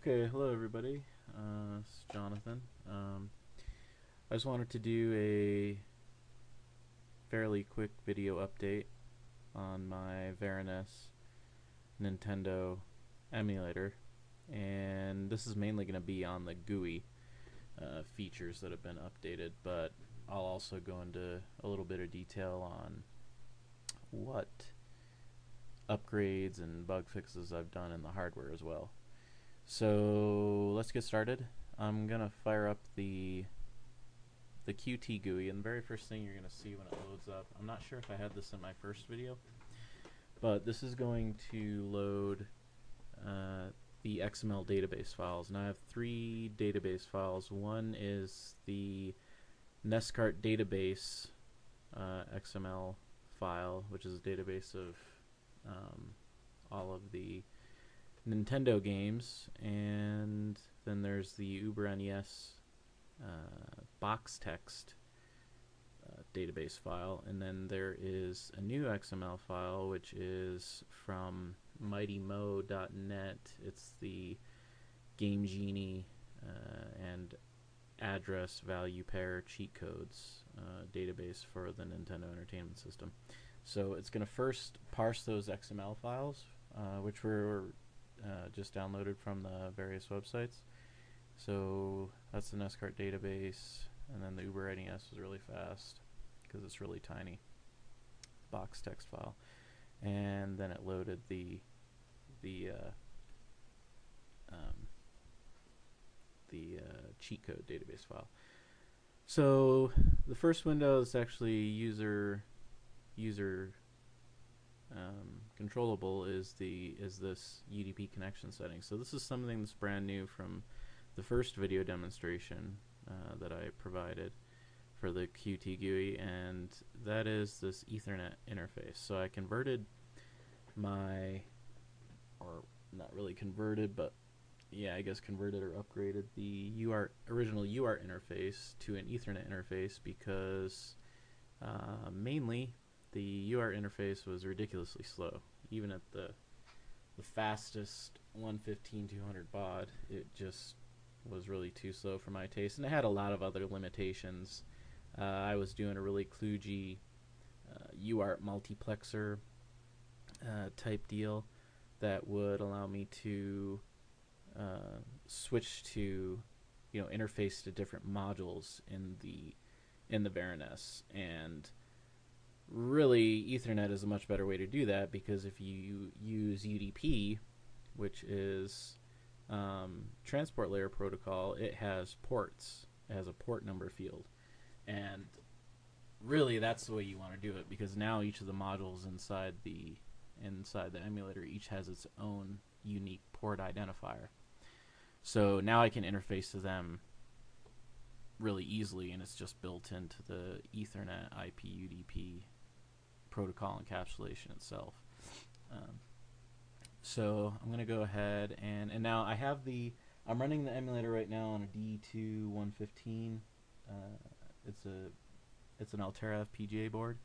Okay, hello everybody. It's Jonathan. I just wanted to do a fairly quick video update on my VeriNES Nintendo emulator, and this is mainly going to be on the GUI features that have been updated, but I'll also go into a little bit of detail on what upgrades and bug fixes I've done in the hardware as well. So let's get started. I'm gonna fire up the Qt GUI, and the very first thing you're gonna see when it loads up, I'm not sure if I had this in my first video, but this is going to load the XML database files. And I have three database files. One is the NESCART database XML file, which is a database of all of the Nintendo games, and then there's the VeriNES box text database file, and then there is a new XML file which is from mightymo.net. It's the Game Genie and address value pair cheat codes database for the Nintendo Entertainment System. So it's going to first parse those XML files, which were just downloaded from the various websites. So that's the NESCART database, and then the VeriNES was really fast because it's really tiny box text file, and then it loaded the cheat code database file. So the first window is actually user controllable is this UDP connection setting. So this is something that's brand new from the first video demonstration that I provided for the Qt GUI, and that is this Ethernet interface. So I converted or not really converted, but yeah, I guess converted or upgraded the original UART interface to an Ethernet interface because mainly the UART interface was ridiculously slow. Even at the fastest 115/200 baud, it just was really too slow for my taste, and it had a lot of other limitations. I was doing a really kludgy UART multiplexer type deal that would allow me to switch to, interface to different modules in the VeriNES, and really Ethernet is a much better way to do that, because if you use UDP, which is transport layer protocol, it has ports. It has a port number field, and really that's the way you want to do it, because now each of the modules inside the emulator each has its own unique port identifier. So now I can interface to them really easily, and it's just built into the Ethernet IP UDP protocol encapsulation itself. So I'm going to go ahead and now I'm running the emulator right now on a D2-115. It's an Altera FPGA board,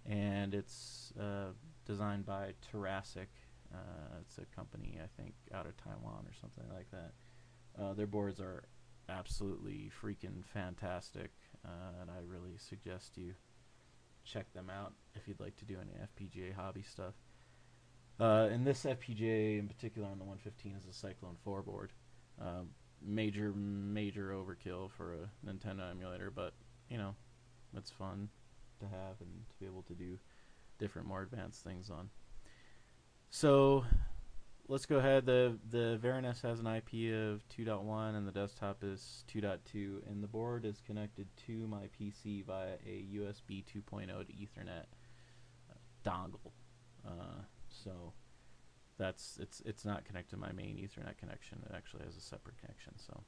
and it's designed by Thoracic. It's a company, I think, out of Taiwan or something like that. Their boards are absolutely freaking fantastic, and I really suggest you check them out if you'd like to do any FPGA hobby stuff. And this FPGA in particular on the 115 is a Cyclone 4 board. Major overkill for a Nintendo emulator, but it's fun to have and to be able to do different, more advanced things on. So let's go ahead. The VeriNES has an IP of 2.1 and the desktop is 2.2, and the board is connected to my PC via a USB 2.0 to Ethernet dongle. So it's not connected to my main Ethernet connection. It actually has a separate connection. So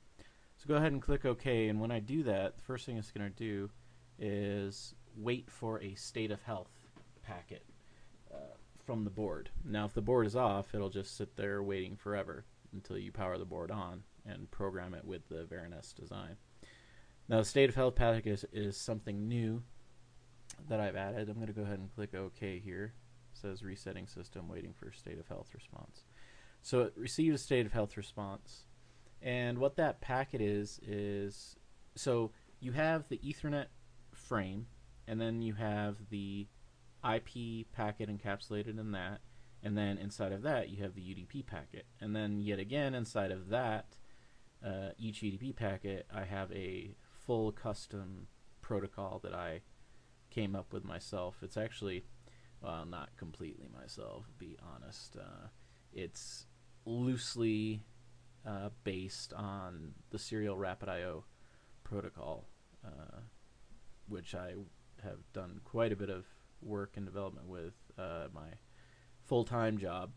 go ahead and click OK, and when I do that, the first thing it's going to do is wait for a state of health packet from the board. Now if the board is off, it'll just sit there waiting forever until you power the board on and program it with the VeriNES design. Now the state of health packet is something new that I've added. I'm going to go ahead and click OK here. It says resetting system, waiting for state of health response. So it received a state of health response, And what that packet is so you have the Ethernet frame, and then you have the IP packet encapsulated in that, and then inside of that you have the UDP packet, and then yet again inside of that, each UDP packet, I have a full custom protocol that I came up with myself. It's actually, well, not completely myself, to be honest. It's loosely based on the serial rapid I/O protocol, which I have done quite a bit of work and development with my full-time job,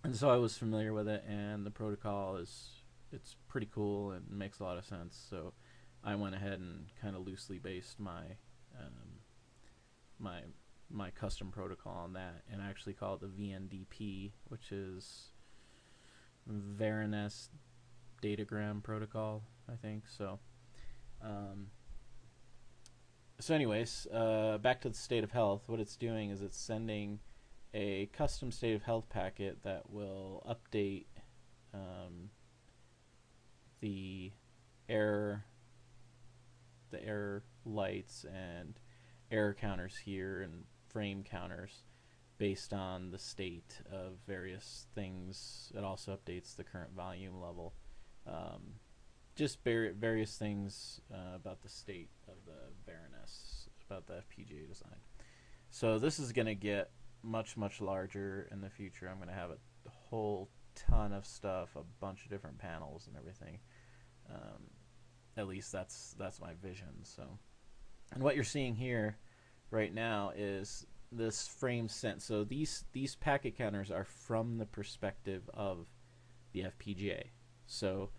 and so I was familiar with it. And the protocol it's pretty cool and makes a lot of sense. So I went ahead and kind of loosely based my custom protocol on that, and I actually call it the VNDP, which is VeriNES datagram protocol, I think. So anyways, back to the state of health. What it's doing is it's sending a custom state of health packet that will update the error lights and error counters here and frame counters based on the state of various things. It also updates the current volume level. Just various things about the state of the VeriNES, about the FPGA design. So this is going to get much larger in the future. I'm going to have a whole ton of stuff, a bunch of different panels and everything. At least that's my vision. So, and what you're seeing here right now is this frame sent. So these packet counters are from the perspective of the FPGA. So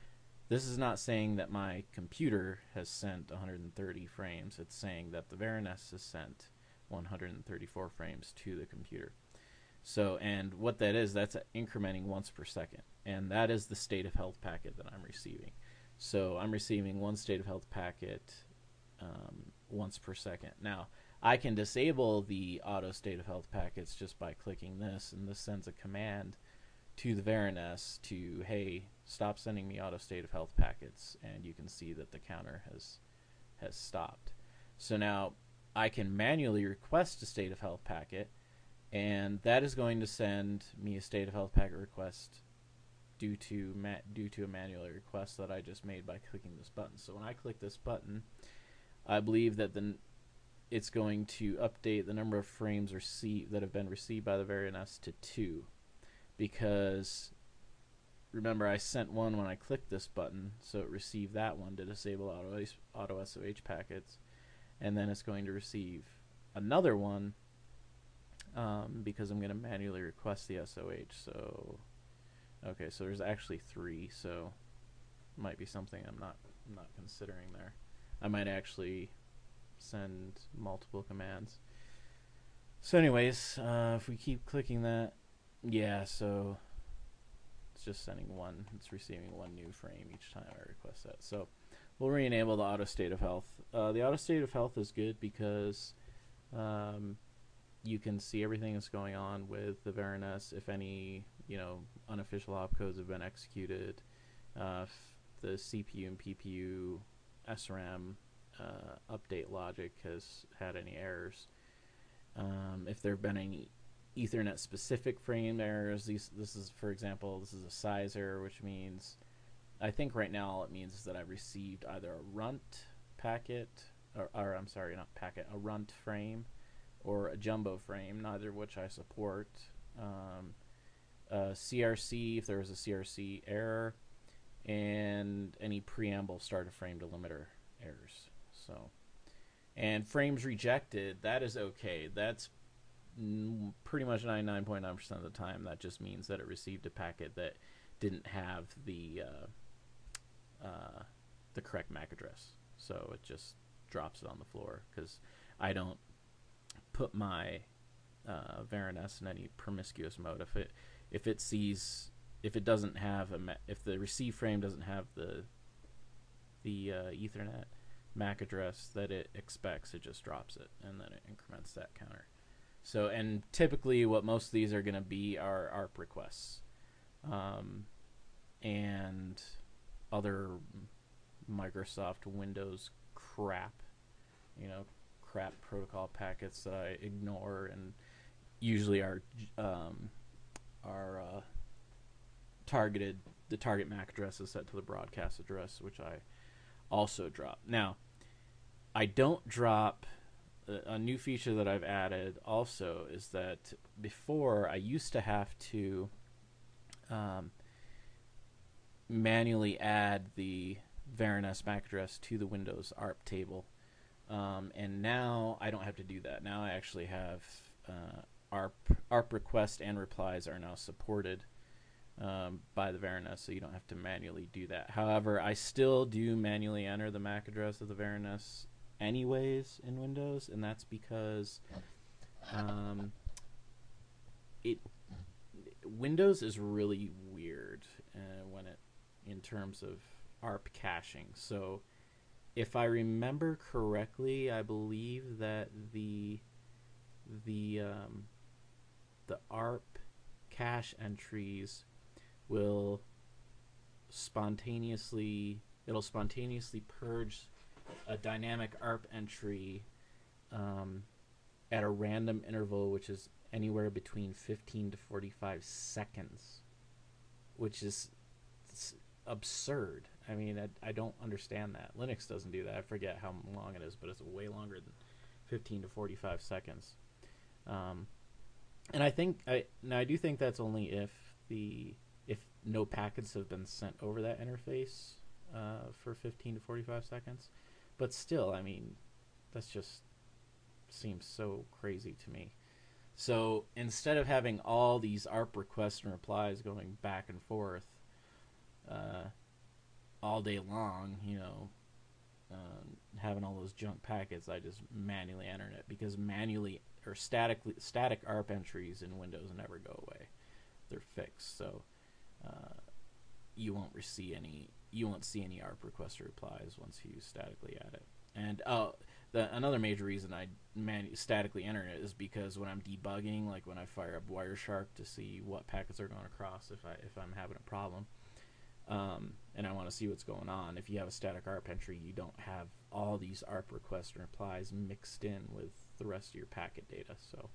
this is not saying that my computer has sent 130 frames. It's saying that the VeriNES has sent 134 frames to the computer. So, and what that is, that's incrementing once per second, and that is the state of health packet that I'm receiving. So I'm receiving one state of health packet once per second. Now, I can disable the auto state of health packets just by clicking this, and this sends a command to the VeriNES to, hey, stop sending me auto state of health packets, and you can see that the counter has stopped. So now I can manually request a state of health packet, and that is going to send me a state of health packet request due to a manual request that I just made by clicking this button. So when I click this button, I believe that it's going to update the number of frames that have been received by the VeriNES to 2, because remember, I sent one when I clicked this button, so it received that one to disable auto SOH packets, and then it's going to receive another one because I'm going to manually request the SOH. So okay, so there's actually 3, so might be something I'm not considering there. I might actually send multiple commands. So anyways, if we keep clicking that, yeah, so it's just sending one. It's receiving one new frame each time I request that. So we'll re-enable the auto state of health. The auto state of health is good because you can see everything that's going on with the VeriNES. If any, unofficial opcodes have been executed, if the CPU and PPU SRAM update logic has had any errors, if there have been any Ethernet specific frame errors. This is, for example, this is a size error, which means, I think right now all it means is that I've received either a runt packet, or I'm sorry, not packet, a runt frame, or a jumbo frame, neither of which I support. CRC, if there was a CRC error, and any preamble start a frame delimiter errors. So, and frames rejected, that is okay. That's pretty much 99.9% of the time. That just means that it received a packet that didn't have the correct MAC address, so it just drops it on the floor, because I don't put my VeriNES in any promiscuous mode. If it doesn't have if the receive frame doesn't have the Ethernet MAC address that it expects, it just drops it, and then it increments that counter. So, and typically what most of these are going to be are ARP requests. And other Microsoft Windows crap, crap protocol packets that I ignore, and usually are targeted. The target MAC address is set to the broadcast address, which I also drop. Now, I don't drop. A new feature that I've added also is that before I used to have to manually add the VeriNES MAC address to the Windows ARP table, and now I don't have to do that. Now I actually have ARP request and replies are now supported by the VeriNES, so you don't have to manually do that. However, I still do manually enter the MAC address of the VeriNES anyways in Windows, and that's because Windows is really weird in terms of ARP caching. So if I remember correctly, I believe that the ARP cache entries will spontaneously purge a dynamic ARP entry at a random interval, which is anywhere between 15 to 45 seconds, which is absurd. I mean, I don't understand that. Linux doesn't do that. I forget how long it is, but it's way longer than 15 to 45 seconds. And I do think that's only if no packets have been sent over that interface for 15 to 45 seconds. But still, I mean, that's just seems so crazy to me. So instead of having all these ARP requests and replies going back and forth all day long, having all those junk packets, I just manually enter it, because static ARP entries in Windows never go away. They're fixed, so you won't see any ARP requests or replies once you statically add it. And another major reason I statically enter it is because when I'm debugging, like when I fire up Wireshark to see what packets are going across, if I'm having a problem, and I want to see what's going on, if you have a static ARP entry, you don't have all these ARP requests and replies mixed in with the rest of your packet data. So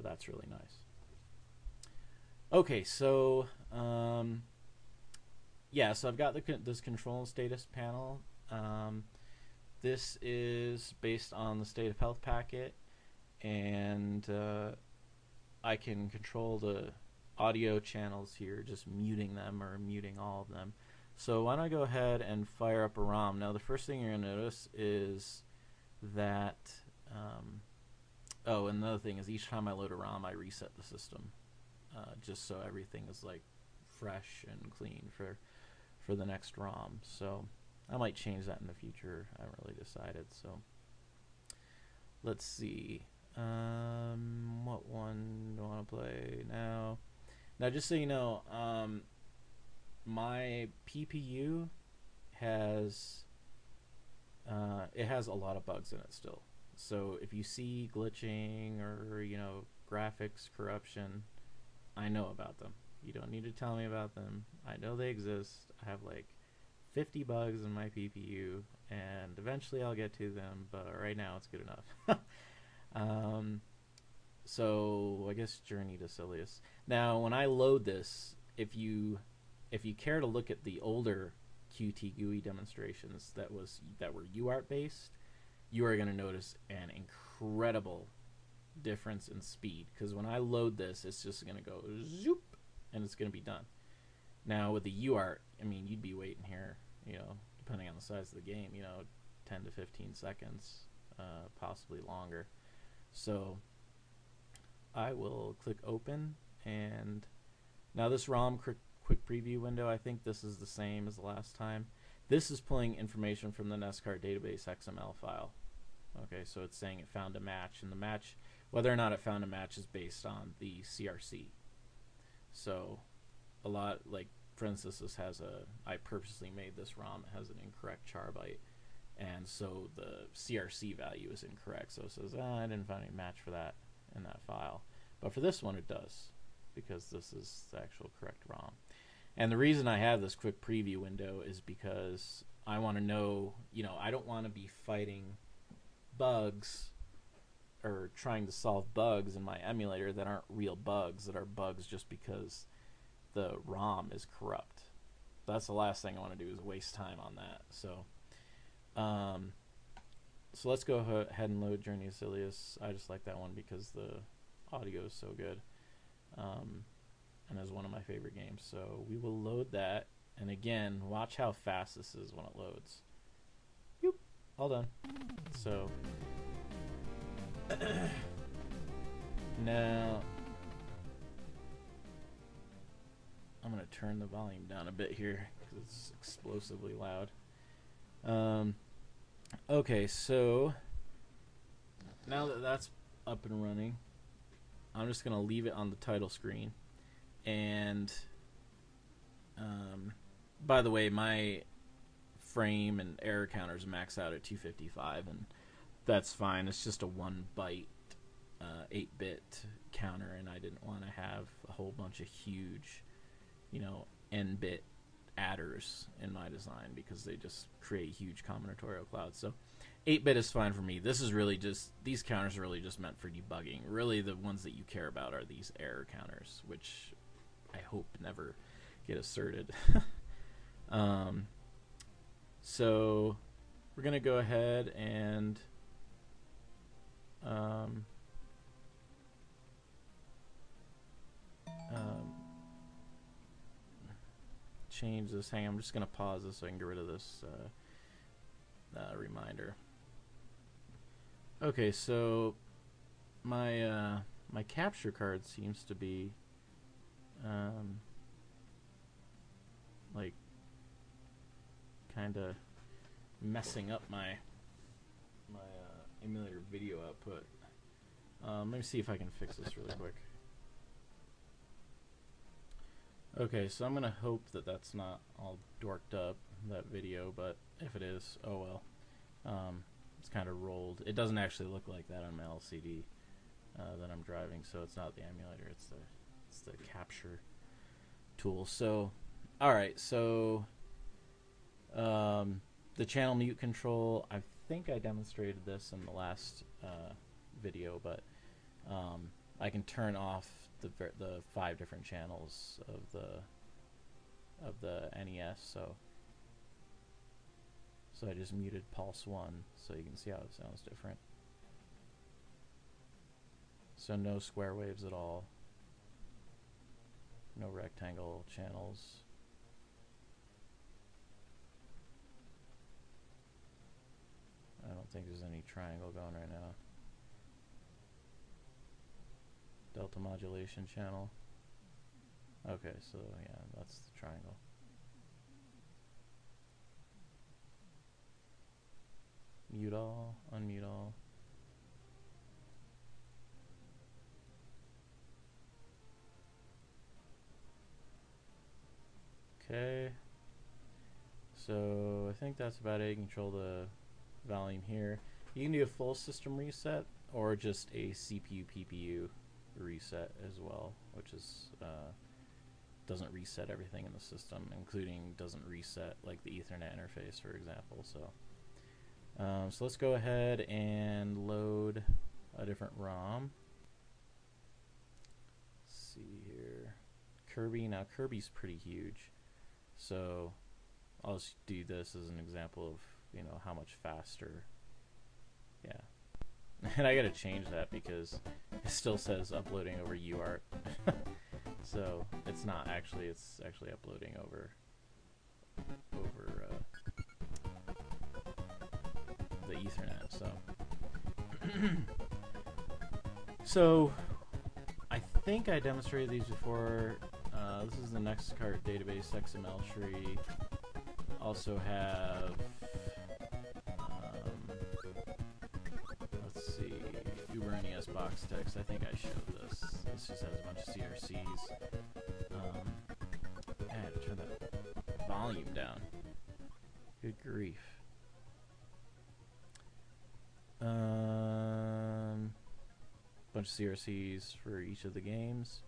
that's really nice. Okay, so so I've got this control status panel. This is based on the state of health packet, and I can control the audio channels here, just muting them or muting all of them. So why don't I go ahead and fire up a ROM. Now the first thing you're going to notice is that and another thing is, each time I load a ROM, I reset the system, just so everything is like fresh and clean for the next ROM. So I might change that in the future. I haven't really decided. So let's see. What one do I want to play now? Now, just so you know, my PPU has a lot of bugs in it still. So if you see glitching or graphics corruption, I know about them. You don't need to tell me about them. I know they exist. I have like 50 bugs in my PPU, and eventually I'll get to them, but right now it's good enough. So I guess Journey to Silius. Now when I load this, if you care to look at the older Qt GUI demonstrations that were UART based, you are going to notice an incredible difference in speed, because when I load this, it's just going to go zoop and it's going to be done. Now with the UART, I mean, you'd be waiting here, depending on the size of the game, 10 to 15 seconds, possibly longer. So I will click open, and now this ROM quick preview window, I think this is the same as the last time. This is pulling information from the NES card database XML file. Okay, so it's saying it found a match, and the match, whether or not it found a match, is based on the CRC. So a lot, like for instance, I purposely made this ROM, it has an incorrect char byte, and so the CRC value is incorrect, so it says, I didn't find any match for that in that file. But for this one it does, because this is the actual correct ROM. And the reason I have this quick preview window is because I want to know, I don't want to be fighting bugs or trying to solve bugs in my emulator that aren't real bugs, that are bugs just because the ROM is corrupt. That's the last thing I want to do, is waste time on that. So so let's go ahead and load Journey of Silius. I just like that one because the audio is so good, and is one of my favorite games. So we will load that, and again, watch how fast this is when it loads. Yoop, all done. So now I'm going to turn the volume down a bit here because it's explosively loud. Okay, so now that that's up and running, I'm just going to leave it on the title screen. And by the way, my frame and error counters max out at 255, and that's fine. It's just a 1 byte 8-bit counter, and I didn't want to have a whole bunch of huge, n-bit adders in my design because they just create huge combinatorial clouds. So 8-bit is fine for me. This is really just, these counters are really just meant for debugging. Really, the ones that you care about are these error counters, which I hope never get asserted. So we're going to go ahead and change this. Hang on, I'm just going to pause this so I can get rid of this reminder. Okay, so my my capture card seems to be like kind of messing up my emulator video output. Let me see if I can fix this really quick. Okay, so I'm gonna hope that that's not all dorked up, that video, but if it is, oh well. It's kind of rolled. It doesn't actually look like that on my LCD that I'm driving, so it's not the emulator, it's the capture tool. So, alright, so the channel mute control, I think I demonstrated this in the last video, but I can turn off the 5 different channels of the NES. So I just muted pulse 1 so you can see how it sounds different. So no square waves at all, no rectangle channels. I don't think there's any triangle going right now. Delta modulation channel. Okay, so yeah, that's the triangle. Mute all, unmute all. Okay. So I think that's about it. You can control the volume here. You can do a full system reset or just a CPU PPU reset as well, which is doesn't reset everything in the system, including doesn't reset like the Ethernet interface, for example. So so let's go ahead and load a different ROM. Let's see here, Kirby. Now Kirby's pretty huge, so I'll just do this as an example of how much faster. Yeah. And I gotta change that because it still says uploading over UART. So it's not actually, it's actually uploading over the Ethernet. So I think I demonstrated these before. This is the Nextcart database XML tree. Also have VeriNES box text. I think I showed this. This just has a bunch of CRCs. I had to turn that volume down. Good grief. Bunch of CRCs for each of the games.